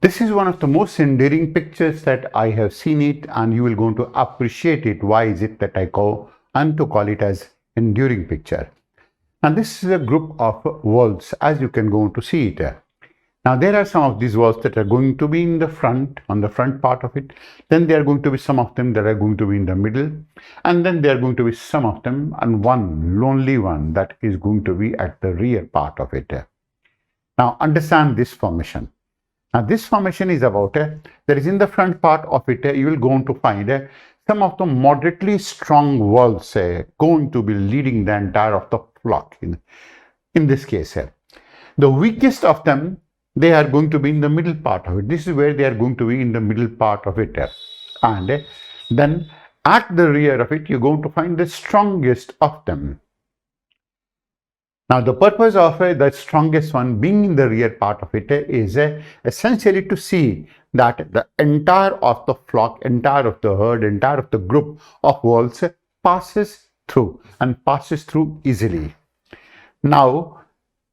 This is one of the most endearing pictures that I have seen it, and you will going to appreciate it. Why is it that I go and to call it as enduring picture? And this is a group of walls, as you can go to see it. Now there are some of these walls that are going to be in the front, on the front part of it. Then there are going to be some of them that are going to be in the middle, and then there are going to be some of them, and one lonely one that is going to be at the rear part of it. Now understand this formation. Now this formation is about, there is in the front part of it, you will go on to find some of the moderately strong walls going to be leading the entire of the flock. In this case, the weakest of them, they are going to be in the middle part of it. This is where they are going to be in the middle part of it. And then at the rear of it, you're going to find the strongest of them. Now, the purpose of the strongest one being in the rear part of it is essentially to see that the entire of the flock, entire of the herd, entire of the group of wolves passes through and passes through easily. Now,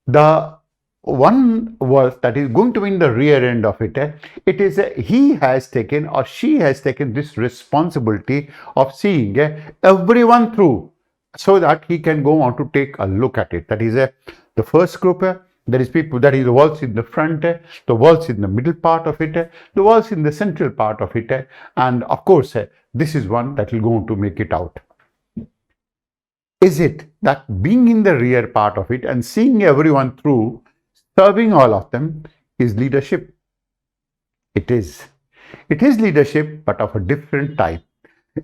the one wolf that is going to be in the rear end of it, it is he has taken or she has taken this responsibility of seeing everyone through, so that he can go on to take a look at it. That is the first group. There is people, that is the walls in the front, the walls in the middle part of it, the walls in the central part of it, and of course this is one that will go on to make it out. Is it that being in the rear part of it and seeing everyone through, serving all of them, is leadership? It is. It is leadership, but of a different type.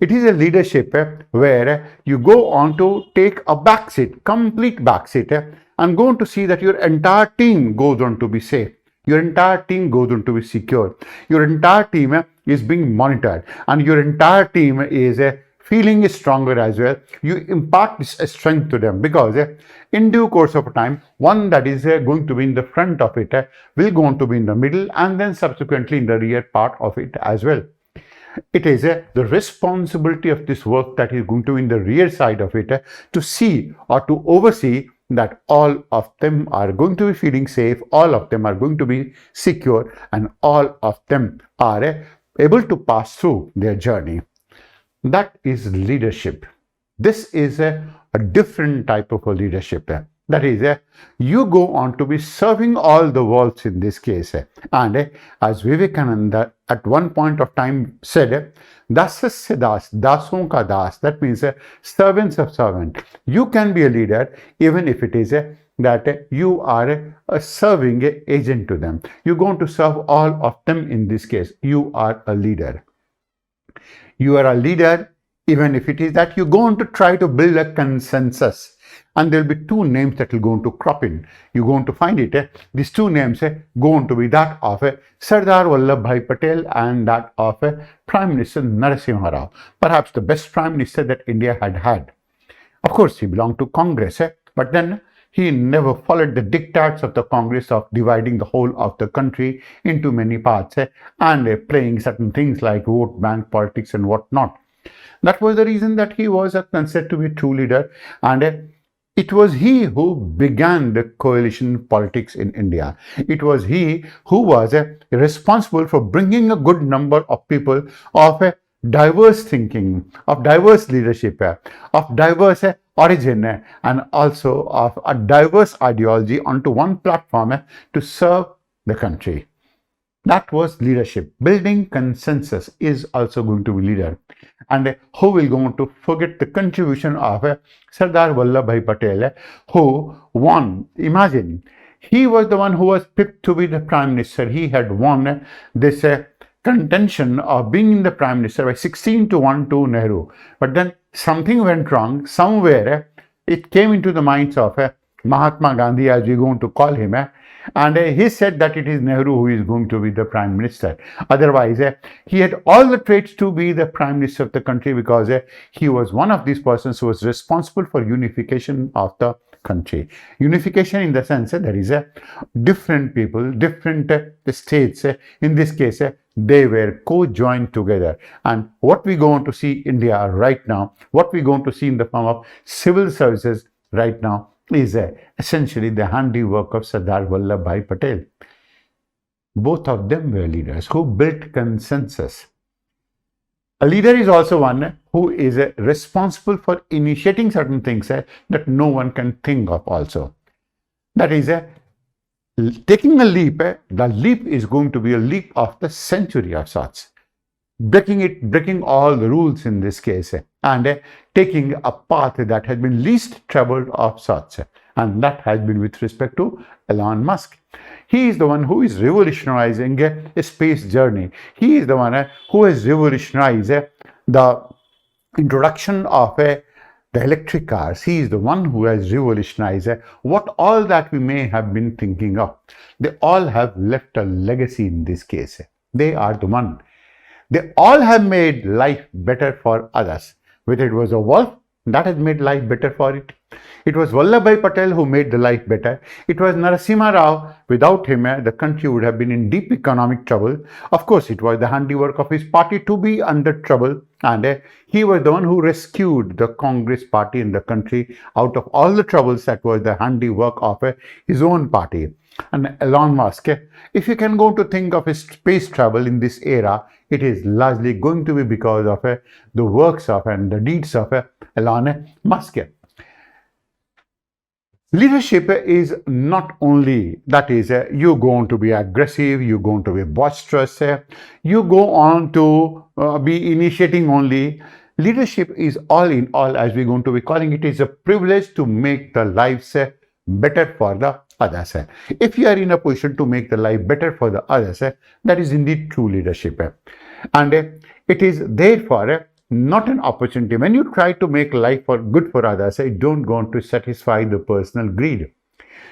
It is a leadership where you go on to take a backseat, complete backseat, and go on to see that your entire team goes on to be safe. Your entire team goes on to be secure. Your entire team is being monitored, and your entire team is feeling stronger as well. You impart this strength to them, because in due course of time, one that is going to be in the front of it will go on to be in the middle, and then subsequently in the rear part of it as well. It is the responsibility of this work that is going to be in the rear side of it to see or to oversee that all of them are going to be feeling safe, all of them are going to be secure, and all of them are able to pass through their journey. That is leadership. This is a different type of a leadership. That is, you go on to be serving all the worlds in this case. And as Vivekananda at one point of time said, Dasasya das, dason ka das. That means servants of servant. You can be a leader even if it is that you are a serving agent to them. You're going to serve all of them in this case. You are a leader. You are a leader even if it is that you go on to try to build a consensus. And there will be two names that will go on to crop in. You're going to find it. These two names go on to be that of Sardar Vallabhbhai Patel and that of Prime Minister Narasimha Rao. Perhaps the best Prime Minister that India had had. Of course, he belonged to Congress, but then he never followed the diktats of the Congress of dividing the whole of the country into many parts and playing certain things like vote bank politics and whatnot. That was the reason that he was considered to be a true leader, and it was he who began the coalition politics in India. It was he who was responsible for bringing a good number of people of diverse thinking, of diverse leadership, of diverse origin, and also of a diverse ideology onto one platform to serve the country. That was leadership. Building consensus is also going to be leader. And who will go on to forget the contribution of Sardar Vallabhbhai Patel, who won. Imagine, he was the one who was picked to be the Prime Minister. He had won this contention of being the Prime Minister by 16-1 to Nehru. But then something went wrong. Somewhere it came into the minds of Mahatma Gandhi, as we're going to call him, and he said that it is Nehru who is going to be the Prime Minister. Otherwise, he had all the traits to be the Prime Minister of the country, because he was one of these persons who was responsible for unification of the country. Unification in the sense there is different people, different states. In this case, they were co-joined together. And what we go on to see India right now, what we go on to see in the form of civil services right now, is essentially the handiwork of Sardar Vallabhbhai Patel. Both of them were leaders who built consensus. A leader is also one who is responsible for initiating certain things that no one can think of also. That is, taking a leap, the leap is going to be a leap of the century of sorts. Breaking all the rules in this case, and taking a path that has been least traveled of sorts. And that has been with respect to Elon Musk. He is the one who is revolutionizing a space journey. He is the one who has revolutionized the introduction of the electric cars. He is the one who has revolutionized what all that we may have been thinking of. They all have left a legacy in this case. They are the one. They all have made life better for others. Whether it was a wolf, that has made life better for it. It was Vallabhbhai Patel who made the life better. It was Narasimha Rao. Without him, the country would have been in deep economic trouble. Of course, it was the handiwork of his party to be under trouble. And he was the one who rescued the Congress party in the country out of all the troubles that was the handiwork of his own party. And Elon Musk, if you can go to think of his space travel in this era, it is largely going to be because of the works of and the deeds of Elon Musk. Leadership is not only, that is, you're going to be aggressive, you're going to be boisterous, you go on to be initiating only. Leadership is all in all, as we're going to be calling it, is a privilege to make the lives better for the others. If you are in a position to make the life better for the others, that is indeed true leadership. And it is therefore not an opportunity. When you try to make life good for others, don't go on to satisfy the personal greed.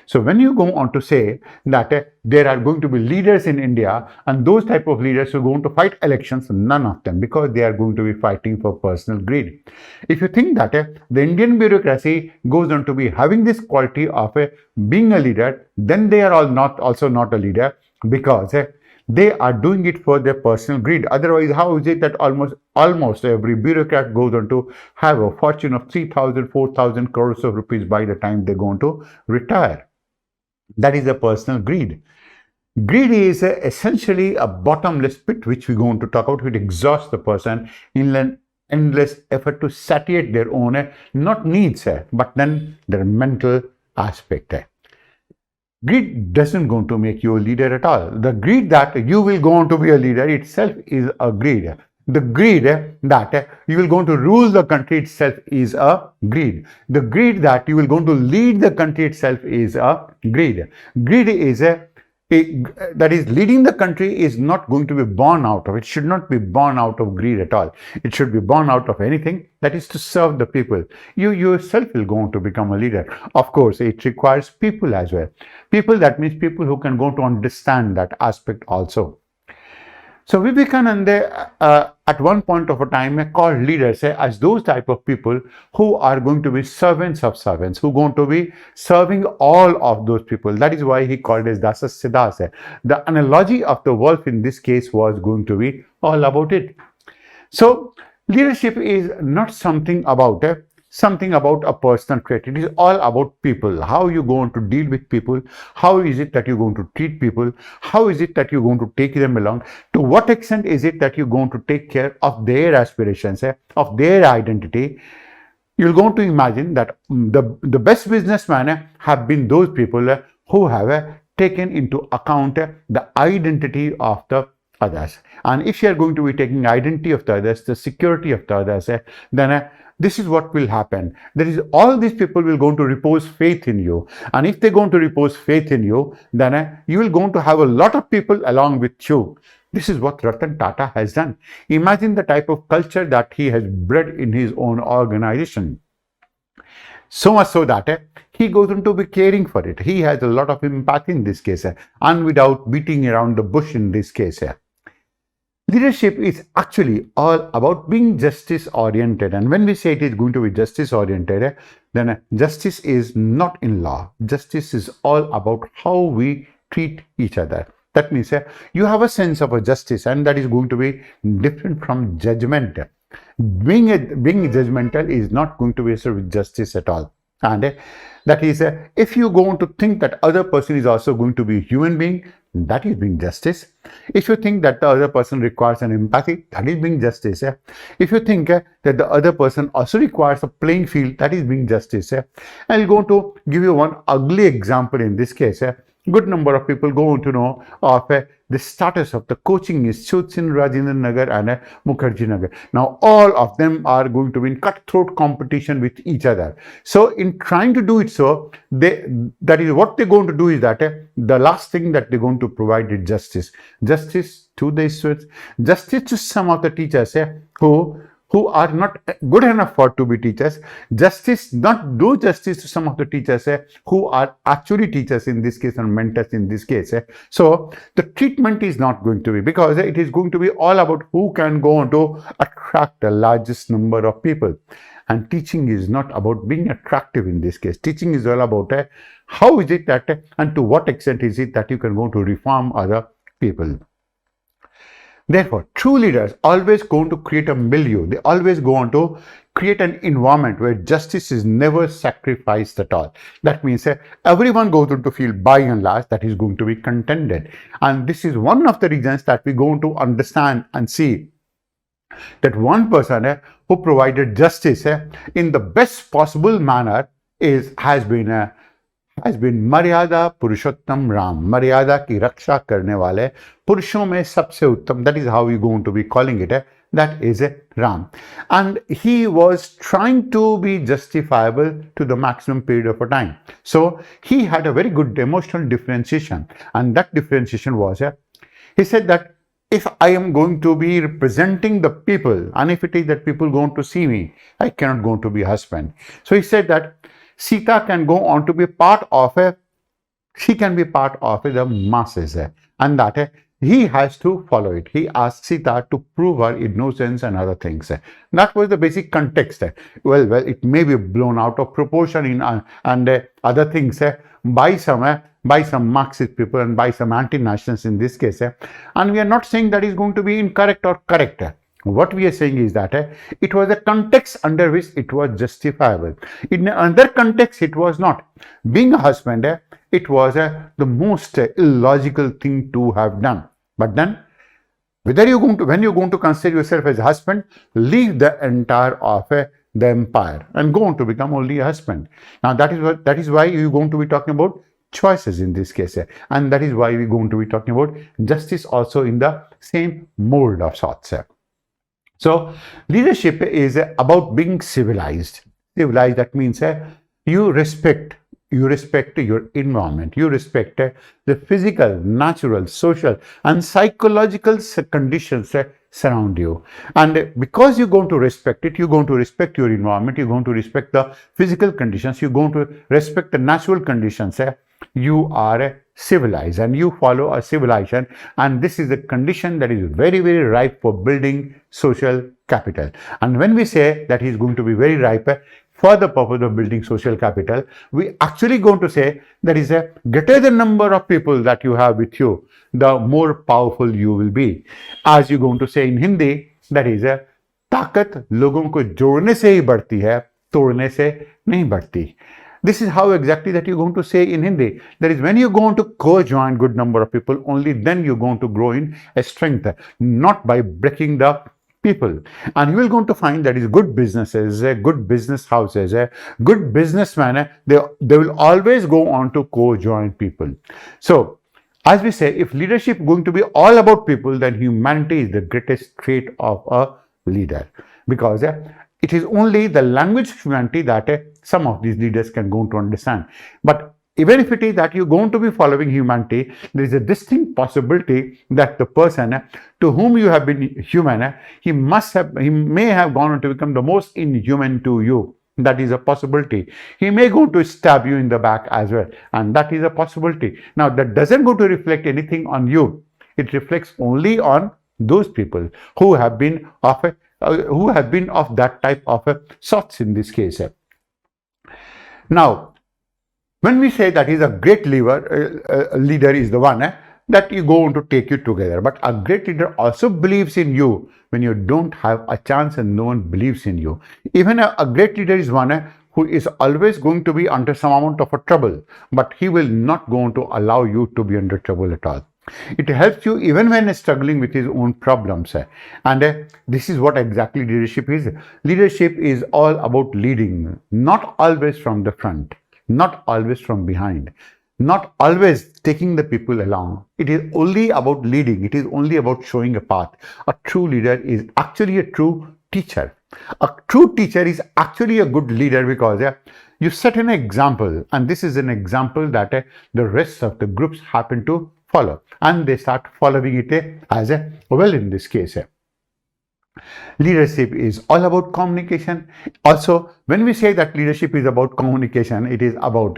So when you go on to say that there are going to be leaders in India and those type of leaders who are going to fight elections, none of them, because they are going to be fighting for personal greed. If you think that the Indian bureaucracy goes on to be having this quality of being a leader, then they are also not a leader, because they are doing it for their personal greed. Otherwise, how is it that almost every bureaucrat goes on to have a fortune of 3,000, 4,000 crores of rupees by the time they're going to retire? That is a personal greed. Greed is essentially a bottomless pit, which we're going to talk about. It exhausts the person in an endless effort to satiate their own, not needs, but then their mental aspect. Greed doesn't going to make you a leader at all. The greed that you will go on to be a leader itself is a greed. The greed that you will going to rule the country itself is a greed. The greed that you will going to lead the country itself is a greed. Greed is that is leading the country is not going to be born out of. It should not be born out of greed at all. It should be born out of anything that is to serve the people. You yourself will go on to become a leader. Of course, it requires people as well. People, that means people who can go to understand that aspect also. So Vivekananda at one point of a time called leaders as those type of people who are going to be servants of servants, who are going to be serving all of those people. That is why he called as Dasasya Das. The analogy of the wolf in this case was going to be all about it. So leadership is not something about a personal trait. It is all about people. How you going to deal with people? How is it that you're going to treat people? How is it that you're going to take them along? To what extent is it that you're going to take care of their aspirations, of their identity? You're going to imagine that the best businessmen have been those people who have taken into account the identity of the others. And if you are going to be taking identity of the others, the security of the others, then this is what will happen. There is all these people will going to repose faith in you. And if they're going to repose faith in you, then you will going to have a lot of people along with you. This is what Ratan Tata has done. Imagine the type of culture that he has bred in his own organization. So much so that he goes on to be caring for it. He has a lot of empathy in this case, and without beating around the bush in this case. Leadership is actually all about being justice oriented. And when we say it is going to be justice oriented, then justice is not in law. Justice is all about how we treat each other. That means you have a sense of a justice, and that is going to be different from judgment. Being judgmental is not going to be served with justice at all. And that is, if you go on to think that other person is also going to be a human being, that is being justice. If you think that the other person requires an empathy, that is being justice. If you think that the other person also requires a playing field, that is being justice. I'm going to give you one ugly example in this case. Good number of people go on to know of the status of the coaching institutes in Rajendra Nagar and Mukherjee Nagar. Now, all of them are going to be in cutthroat competition with each other. So, in trying to do it so, that is what they're going to do is that the last thing that they're going to provide is justice. Justice to the students, justice to some of the teachers who are not good enough for to be teachers, justice, not do justice to some of the teachers who are actually teachers in this case and mentors in this case. So the treatment is not going to be, because it is going to be all about who can go on to attract the largest number of people. And teaching is not about being attractive in this case. Teaching is all about how is it that and to what extent is it that you can go to reform other people. Therefore, true leaders always going to create a milieu. They always go on to create an environment where justice is never sacrificed at all. That means everyone goes on to feel by and large that is going to be contented. And this is one of the reasons that we go on to understand and see that one person who provided justice in the best possible manner has been मर्यादा पुरुषोत्तम राम. मर्यादा की रक्षा करने वाले पुरुषों में सबसे उत्तम, that is how we going to be calling it, that is Ram. And he was trying to be justifiable to the maximum period of a time. So he had a very good emotional differentiation, and that differentiation was he said that if I am going to be representing the people, and if it is that people going to see me, I cannot go to be a husband. So he said that Sita can go on to be part of she can be part of the masses, and that he has to follow it. He asked Sita to prove her innocence and other things. That was the basic context. Well, it may be blown out of proportion in and other things by some Marxist people and by some anti-nationalists in this case. And we are not saying that is going to be incorrect or correct. What we are saying is that it was a context under which it was justifiable. In another context, it was not. Being a husband, it was the most illogical thing to have done. But then, when you're going to consider yourself as a husband, leave the entire of the empire and go on to become only a husband. Now that is why you're going to be talking about choices in this case, and that is why we're going to be talking about justice also in the same mold of sorts. So leadership is about being civilized. Civilized, that means you respect your environment, you respect the physical, natural, social and psychological conditions surround you. And because you're going to respect it, you're going to respect your environment, you're going to respect the physical conditions, you're going to respect the natural conditions. You are civilized and you follow a civilization, and this is a condition that is very, very ripe for building social capital. And when we say that is going to be very ripe for the purpose of building social capital, we actually going to say that is a greater the number of people that you have with you, the more powerful you will be. As you're going to say in Hindi, that is a ताकत लोगों को जोड़ने से ही बढ़ती है, तोड़ने से नहीं बढ़ती. This is how exactly that you're going to say in Hindi. That is, when you're going to co-join good number of people, only then you're going to grow in a strength, not by breaking the people. And you will going to find that is good businesses, good business houses, good businessmen, they will always go on to co-join people. So, as we say, if leadership is going to be all about people, then humanity is the greatest trait of a leader. Because it is only the language of humanity that some of these leaders can go to understand. But even if it is that you're going to be following humanity, there is a distinct possibility that the person to whom you have been human, he may have gone on to become the most inhuman to you. That is a possibility. He may go to stab you in the back as well, and that is a possibility. Now, that doesn't go to reflect anything on you. It reflects only on those people who have been of that type of sorts in this case. Now, when we say that is a great leader is the one that you go on to take you together. But a great leader also believes in you when you don't have a chance and no one believes in you. Even a great leader is one who is always going to be under some amount of a trouble, but he will not go on to allow you to be under trouble at all. It helps you even when struggling with his own problems. And this is what exactly leadership is. Leadership is all about leading, not always from the front, not always from behind, not always taking the people along. It is only about leading. It is only about showing a path. A true leader is actually a true teacher. A true teacher is actually a good leader because you set an example, and this is an example that the rest of the groups happen to follow, and they start following it as well. In this case, leadership is all about communication. Also, when we say that leadership is about communication, it is about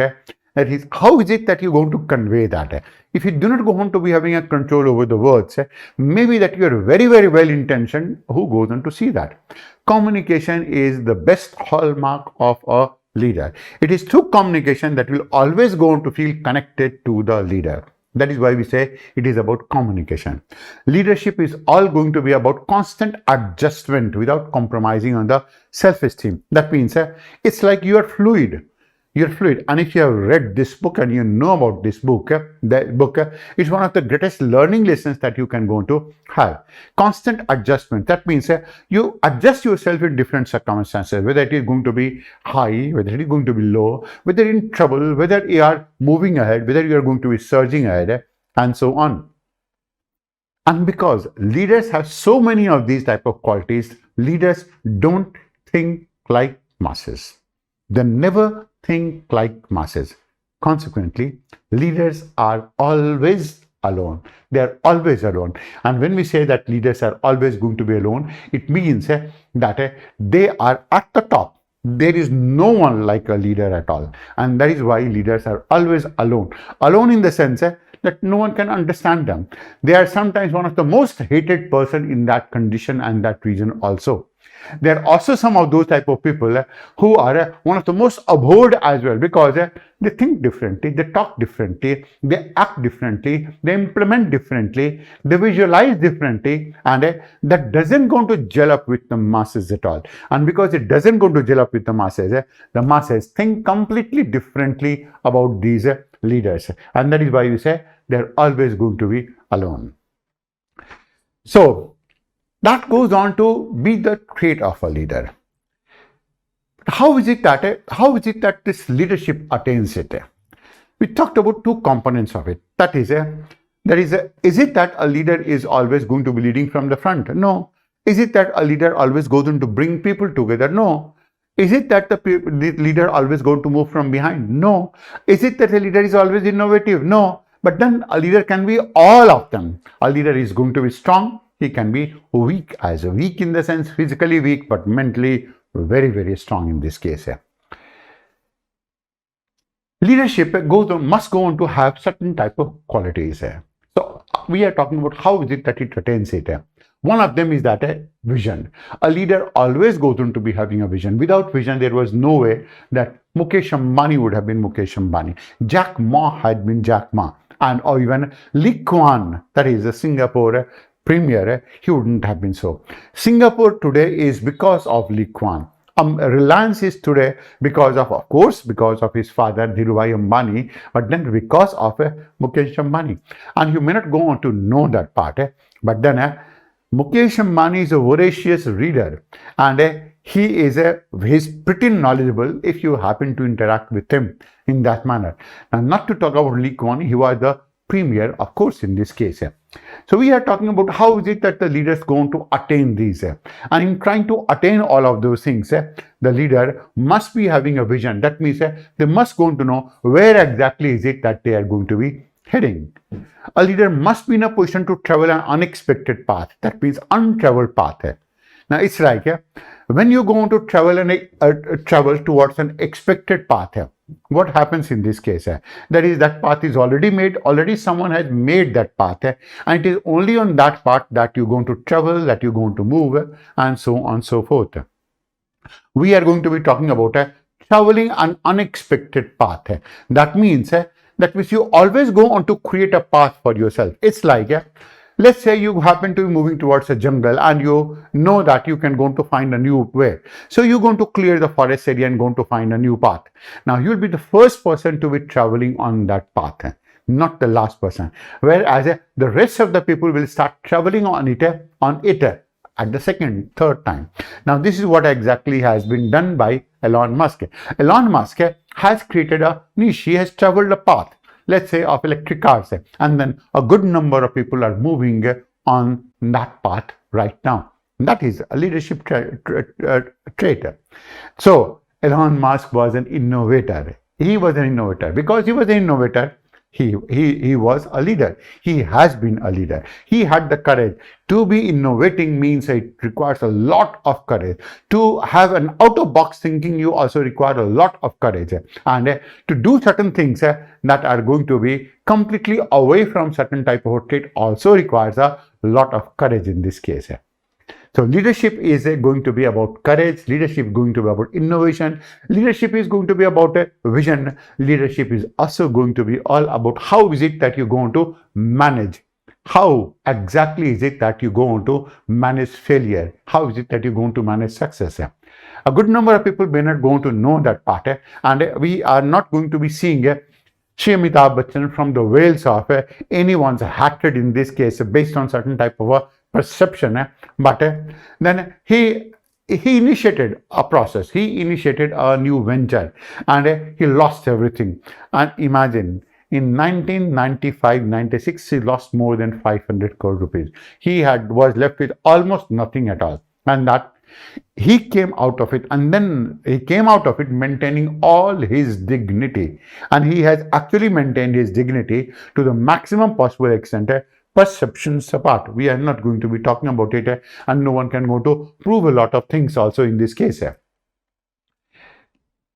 that is how is it that you're going to convey that. If you do not go on to be having a control over the words, maybe that you are very, very well intentioned, who goes on to see that? Communication is the best hallmark of a leader. It is through communication that will always go on to feel connected to the leader. That is why we say it is about communication. Leadership is all going to be about constant adjustment without compromising on the self-esteem. That means it's like you are fluid. You're fluid. And if you have read this book and you know about this book, that book is one of the greatest learning lessons that you can go to have. Constant adjustment. That means you adjust yourself in different circumstances, whether it is going to be high, whether it is going to be low, whether in trouble, whether you are moving ahead, whether you are going to be surging ahead, and so on. And because leaders have so many of these type of qualities, leaders don't think like masses. They never think like masses. Consequently, leaders are always alone. They are always alone. And when we say that leaders are always going to be alone, it means that they are at the top. There is no one like a leader at all. And that is why leaders are always alone. Alone in the sense that no one can understand them. They are sometimes one of the most hated person in that condition and that region also. There are also some of those type of people who are one of the most abhorred as well, because they think differently, they talk differently, they act differently, they implement differently, they visualize differently, and that doesn't go to gel up with the masses at all. And because it doesn't go to gel up with the masses think completely differently about these leaders. And that is why we say they're always going to be alone. So, that goes on to be the trait of a leader. How is it that this leadership attains it? We talked about two components of it. That is it that a leader is always going to be leading from the front? No. Is it that a leader always goes on to bring people together? No. Is it that the leader always going to move from behind? No. Is it that the leader is always innovative? No. But then a leader can be all of them. A leader is going to be strong. He can be weak, as weak in the sense physically weak, but mentally very, very strong in this case. Leadership must go on to have certain type of qualities. So we are talking about how is it that it attains it. One of them is that vision. A leader always goes on to be having a vision. Without vision, there was no way that Mukesh Ambani would have been Mukesh Ambani. Jack Ma had been Jack Ma. And or even Lee Kuan, that is the Singapore premier, he wouldn't have been so. Singapore today is because of Lee Kuan. Reliance is today because of course, because of his father Dhirubhai Ambani, but then because of Mukesh Ambani. And you may not go on to know that part, but then Mukesh Ambani is a voracious reader, and he's pretty knowledgeable if you happen to interact with him in that manner. Now, not to talk about Lee Kuan, he was the premier, of course, in this case. So we are talking about how is it that the leaders going to attain these. And in trying to attain all of those things, the leader must be having a vision. That means they must go on to know where exactly is it that they are going to be heading. A leader must be in a position to travel an unexpected path. That means untraveled path. Now it's like when you go on to travel towards an expected path, what happens in this case? That is, that path is already made, already someone has made that path, and it is only on that path that you're going to travel, that you're going to move, and so on and so forth. We are going to be talking about traveling an unexpected path. That means that you always go on to create a path for yourself. It's like let's say you happen to be moving towards a jungle and you know that you can go to find a new way. So you're going to clear the forest area and going to find a new path. Now you'll be the first person to be traveling on that path. not the last person. Whereas the rest of the people will start traveling on it at the second, third time. Now, this is what exactly has been done by Elon Musk. Elon Musk has created a niche. He has traveled a path, let's say, of electric cars, and then a good number of people are moving on that path right now. That is a leadership trait. So, Elon Musk was an innovator. He was an innovator. Because he was an innovator, he was a leader. He has been a leader. He had the courage. To be innovating means it requires a lot of courage. To have an out-of-box thinking, you also require a lot of courage. And to do certain things that are going to be completely away from certain type of trait also requires a lot of courage in this case. So leadership is going to be about courage. Leadership is going to be about innovation. Leadership is going to be about vision. Leadership is also going to be all about how is it that you're going to manage. How exactly is it that you're going to manage failure? How is it that you're going to manage success? A good number of people may not going to know that part. And we are not going to be seeing Shri Amitabh Bachchan from the veils of anyone's hatred in this case based on certain type of perception, but then he initiated a process. He initiated a new venture, and he lost everything. And imagine, in 1995-96, he lost more than 500 crore rupees. He was left with almost nothing at all, and that he came out of it, and then he came out of it maintaining all his dignity, and he has actually maintained his dignity to the maximum possible extent. Perceptions apart, we are not going to be talking about it, and no one can go to prove a lot of things also in this case.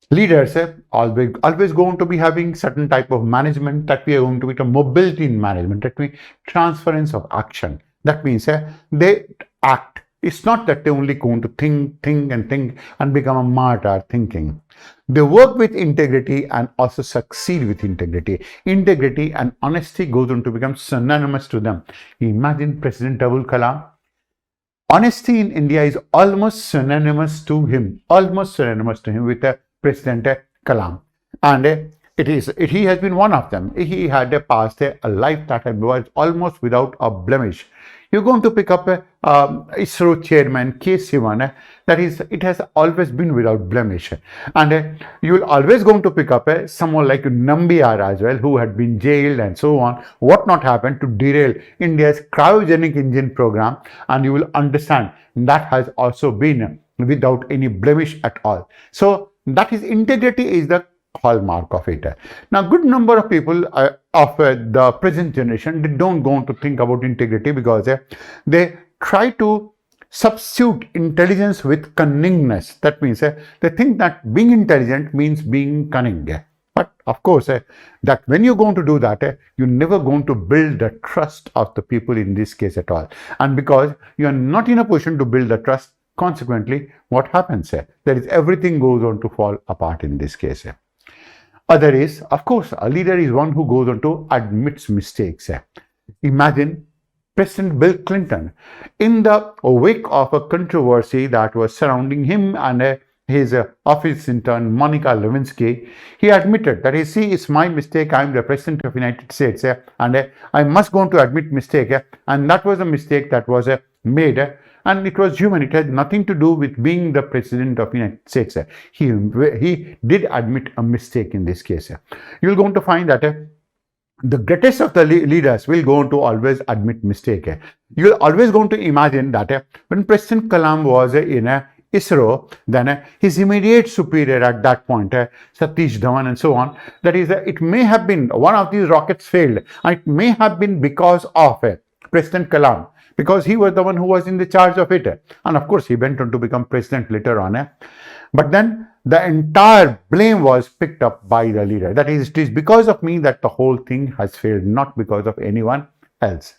Leaders always going to be having certain type of management that we are going to be mobility in management. That means transference of action. That means they act. It's not that they only going to think and become a martyr thinking. They work with integrity and also succeed with integrity. Integrity and honesty goes on to become synonymous to them. Imagine President Abul Kalam. Honesty in India is almost synonymous to him with President Kalam. And he has been one of them. He had passed a life that was almost without a blemish. You're going to pick up ISRO chairman K. Sivan, that is, it has always been without blemish. And you'll always going to pick up someone like Nambiar as well, who had been jailed and so on. What not happened to derail India's cryogenic engine program, and you will understand that has also been without any blemish at all. So that is, integrity is the hallmark of it. Now, good number of people of the present generation, they don't go on to think about integrity because they try to substitute intelligence with cunningness. That means they think that being intelligent means being cunning. But of course, that when you're going to do that, you're never going to build the trust of the people in this case at all. And because you are not in a position to build the trust, consequently, what happens? That is, everything goes on to fall apart in this case. Other is, of course, a leader is one who goes on to admits mistakes. Imagine President Bill Clinton. In the wake of a controversy that was surrounding him and his office intern, Monica Lewinsky, he admitted that, see, it's my mistake. I'm the President of the United States and I must go on to admit mistake. And that was a mistake that was made. And it was human. It had nothing to do with being the President of the United States. He did admit a mistake in this case. You're going to find that the greatest of the leaders will go on to always admit mistake. You're always going to imagine that when President Kalam was in ISRO, then his immediate superior at that point, Satish Dhawan and so on, that is, it may have been one of these rockets failed, and it may have been because of President Kalam, because he was the one who was in the charge of it. And of course, he went on to become president later on. But then the entire blame was picked up by the leader. That is, it is because of me that the whole thing has failed, not because of anyone else.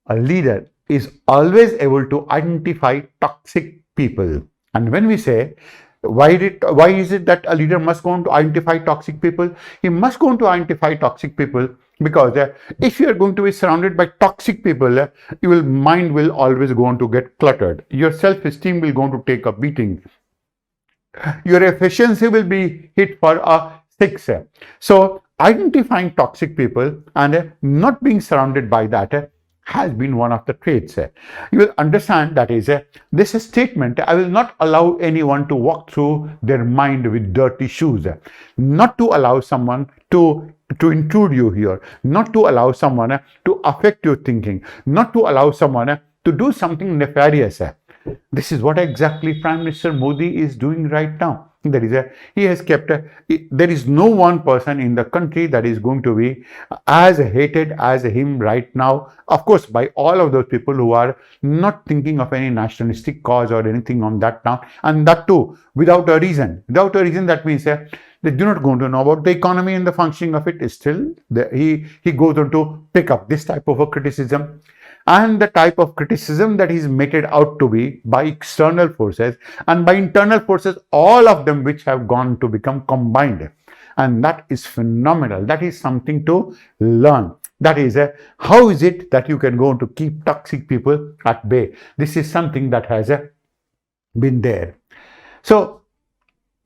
A leader is always able to identify toxic people. And when we say, why is it that a leader must go on to identify toxic people? He must go on to identify toxic people because if you are going to be surrounded by toxic people, your mind will always go on to get cluttered. Your self-esteem will go on to take a beating. Your efficiency will be hit for a 6. So identifying toxic people and not being surrounded by that has been one of the traits. You will understand that is this statement, I will not allow anyone to walk through their mind with dirty shoes. Not to allow someone to intrude you here, not to allow someone to affect your thinking, not to allow someone to do something nefarious. This is what exactly Prime Minister Modi is doing right now. He has kept, there is no one person in the country that is going to be as hated as him right now. Of course, by all of those people who are not thinking of any nationalistic cause or anything on that now, and that too without a reason. Without a reason, that means they do not going to know about the economy and the functioning of it. Still, he goes on to pick up this type of a criticism. And the type of criticism that is meted out to be by external forces and by internal forces, all of them which have gone to become combined. And that is phenomenal. That is something to learn. That is, how is it that you can go to keep toxic people at bay? This is something that has been there. So,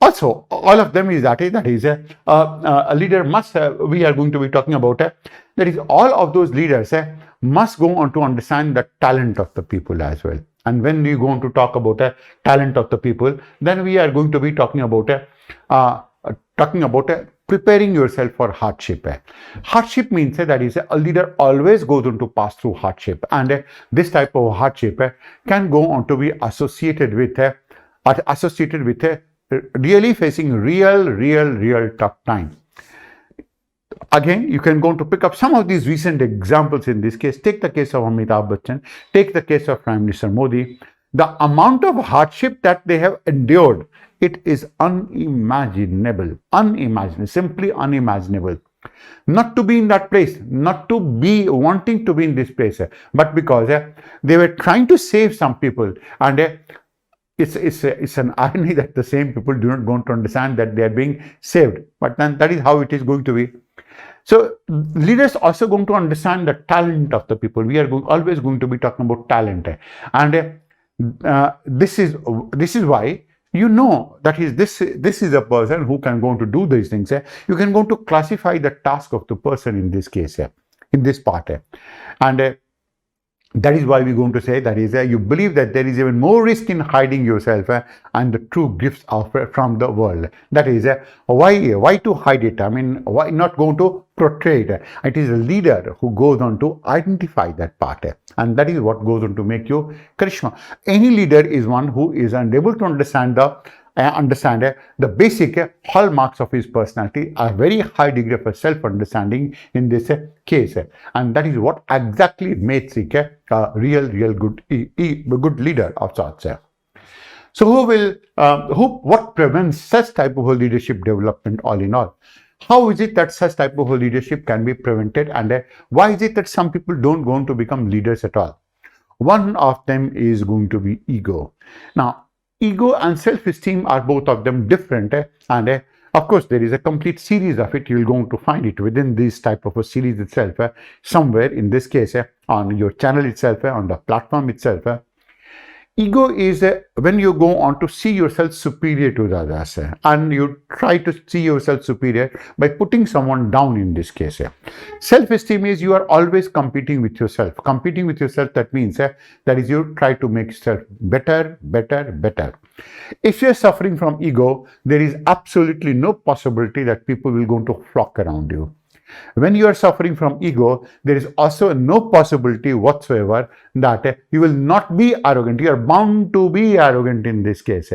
also, all of them is that is a leader must, we are going to be talking about, that is all of those leaders must go on to understand the talent of the people as well. And when we go on to talk about talent of the people, then we are going to be talking about preparing yourself for hardship. Hardship means that is a leader always goes on to pass through hardship, and this type of hardship can go on to be associated with really facing real tough times. Again, you can go to pick up some of these recent examples in this case. Take the case of Amitabh Bachchan, take the case of Prime Minister Modi. The amount of hardship that they have endured, it is unimaginable, simply unimaginable. Not to be in that place, not to be wanting to be in this place, but because they were trying to save some people, and it's an irony that the same people do not go to understand that they are being saved. But then that is how it is going to be. So leaders also going to understand the talent of the people. We are always going to be talking about talent, and this is why you know that this is a person who can go on to do these things. You can go to classify the task of the person in this case, in this part, and that is why we're going to say that is you believe that there is even more risk in hiding yourself and the true gifts from the world. That is why to hide it? I mean, why not going to portray it? It is a leader who goes on to identify that part, and that is what goes on to make you charisma. Any leader is one who is unable to understand the basic hallmarks of his personality, a very high degree of self-understanding in this case, and that is what exactly makes it a real good leader of sorts. So what prevents such type of leadership development all in all? How is it that such type of leadership can be prevented, and why is it that some people don't go on to become leaders at all? One of them is going to be ego. Now, ego and self-esteem are both of them different, and of course there is a complete series of it. You're going to find it within this type of a series itself, somewhere in this case on your channel itself, on the platform itself. Ego is when you go on to see yourself superior to the others, and you try to see yourself superior by putting someone down in this case. Self-esteem is you are always competing with yourself. Competing with yourself, that means that is you try to make yourself better. If you are suffering from ego, there is absolutely no possibility that people will go to flock around you. When you are suffering from ego, there is also no possibility whatsoever that you will not be arrogant. You are bound to be arrogant in this case.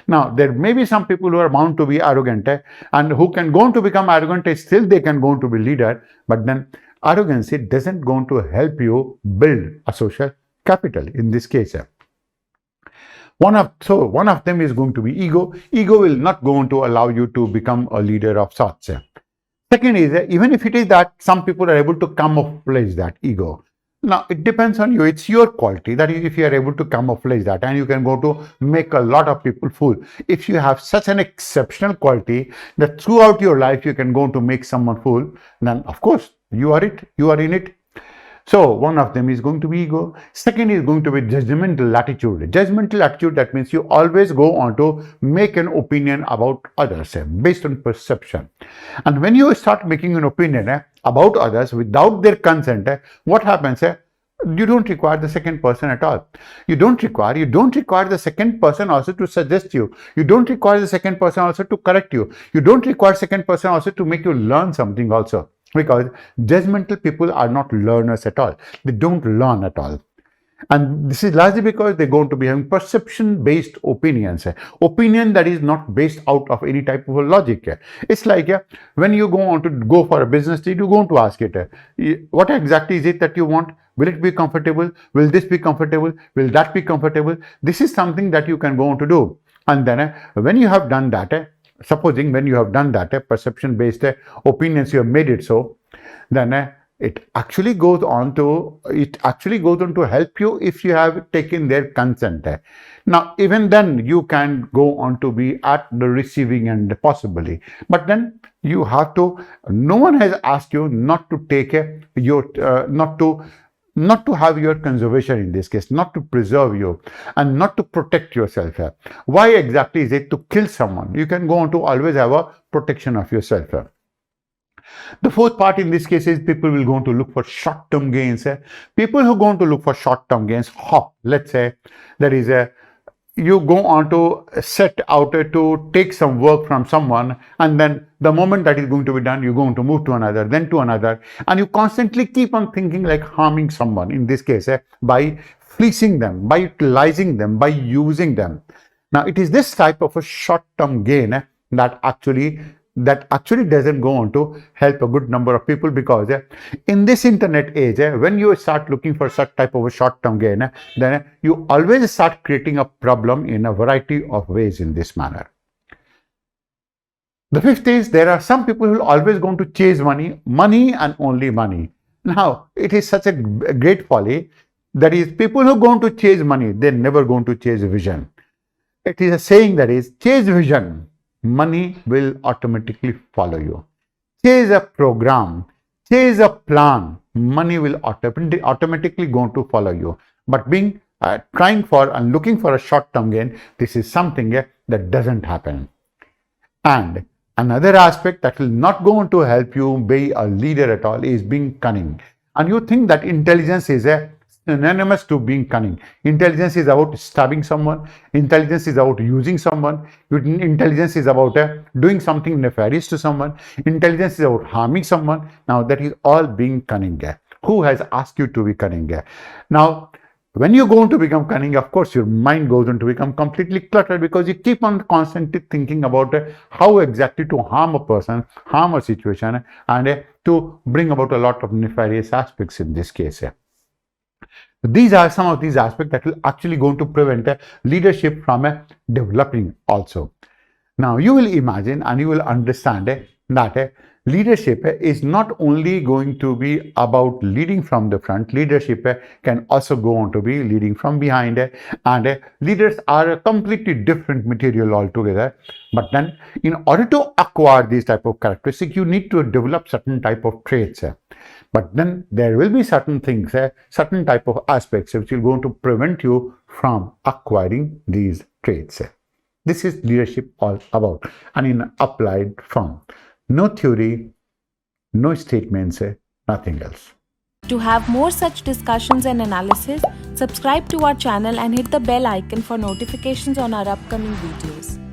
Now, there may be some people who are bound to be arrogant and who can go on to become arrogant, still they can go on to be leader, but then arrogance, it doesn't go on to help you build a social capital in this case. One of them is going to be ego. Ego will not go on to allow you to become a leader of sorts. Second is, even if it is that some people are able to camouflage that ego. Now, it depends on you. It's your quality. That is, if you are able to camouflage that, and you can go to make a lot of people fool. If you have such an exceptional quality that throughout your life you can go to make someone fool, then of course you are in it. So one of them is going to be ego. Second is going to be judgmental attitude. Judgmental attitude, that means you always go on to make an opinion about others based on perception. And when you start making an opinion about others without their consent, what happens? You don't require the second person at all. You don't require the second person also to suggest you. You don't require the second person also to correct you. You don't require second person also to make you learn something also. Because judgmental people are not learners at all. They don't learn at all. And this is largely because they're going to be having perception-based opinions. Opinion that is not based out of any type of a logic. It's like when you go for a business deal, you're going to ask it, what exactly is it that you want? Will it be comfortable? Will this be comfortable? Will that be comfortable? This is something that you can go on to do. And then when you have done that, supposing when you have done that, perception-based opinions, you have made it so, then it actually goes on to help you if you have taken their consent. Now, even then, you can go on to be at the receiving end possibly. But then you have to, no one has asked you not to take not to have your conservation in this case, not to preserve you and not to protect yourself. Why exactly is it to kill someone? You can go on to always have a protection of yourself. The fourth part in this case is people will go on to look for short-term gains. People who go on to look for short-term gains, let's say there is you go on to set out to take some work from someone, and then the moment that is going to be done, you're going to move to another, then to another, and you constantly keep on thinking like harming someone, in this case by fleecing them, by utilizing them, by using them. Now it is this type of a short-term gain that actually doesn't go on to help a good number of people, because in this internet age, when you start looking for such type of a short-term gain, then you always start creating a problem in a variety of ways in this manner. The fifth is there are some people who are always going to chase money and only money. Now, it is such a great folly. That is, people who are going to chase money, they're never going to chase vision. It is a saying that is, chase vision, money will automatically follow you. Chase a program, chase a plan, money will automatically going to follow you. But being trying for and looking for a short-term gain, this is something that doesn't happen. And another aspect that will not go on to help you be a leader at all is being cunning. And you think that intelligence is synonymous to being cunning. Intelligence is about stabbing someone. Intelligence is about using someone. Intelligence is about doing something nefarious to someone. Intelligence is about harming someone. Now that is all being cunning. Who has asked you to be cunning? Now, when you go on to become cunning, of course, your mind goes on to become completely cluttered, because you keep on constantly thinking about how exactly to harm a person, harm a situation, and to bring about a lot of nefarious aspects in this case. These are some of these aspects that will actually going to prevent leadership from developing also. Now, you will imagine and you will understand that leadership is not only going to be about leading from the front. Leadership can also go on to be leading from behind, and leaders are a completely different material altogether. But then, in order to acquire these type of characteristics, you need to develop certain type of traits. But then there will be certain things, certain type of aspects which will going to prevent you from acquiring these traits. This is leadership all about, and in applied form. No theory, no statements, nothing else. To have more such discussions and analysis, subscribe to our channel and hit the bell icon for notifications on our upcoming videos.